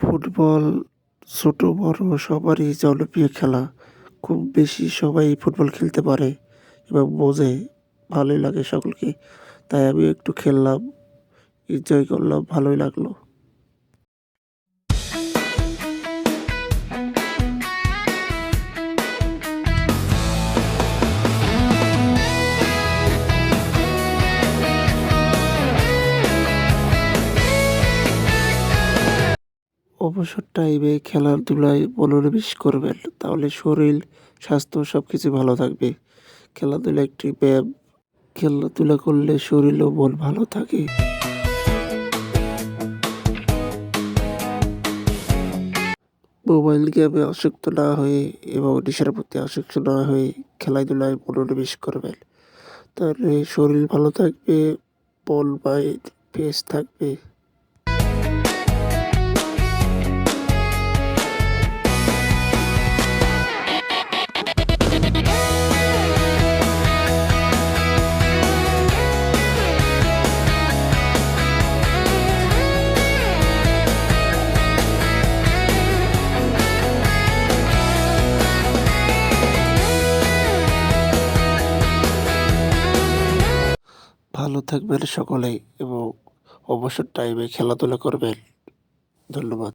Football ছোট বড় সবারই জনপ্রিয় খেলা। খুব বেশি সবাই ফুটবল খেলতে পারে এবং বোঝে। ভালোই লাগে সকলকে। তাই আমিও একটু খেললাম, এনজয় করলাম, ভালোই লাগলো। অবসর টাইমে খেলাধুলায় মনোনিবেশ করবেন, তাহলে শরীর, স্বাস্থ্য সবকিছু ভালো থাকবে। খেলাধুলা একটি ব্যায়াম। খেলাধুলা করলে শরীর ও মন ভালো থাকে। মোবাইল গেমে আসক্ত না হয়ে এবং নেশার প্রতি আসক্ত না হয়ে খেলাধুলায় মনোনিবেশ করবেন। তাহলে শরীর ভালো থাকবে, মন মাইন্ড ফ্রেশ থাকবে। ভালো থাকবেন সকলেই এবং অবসর টাইমে খেলাধুলা করবেন। ধন্যবাদ।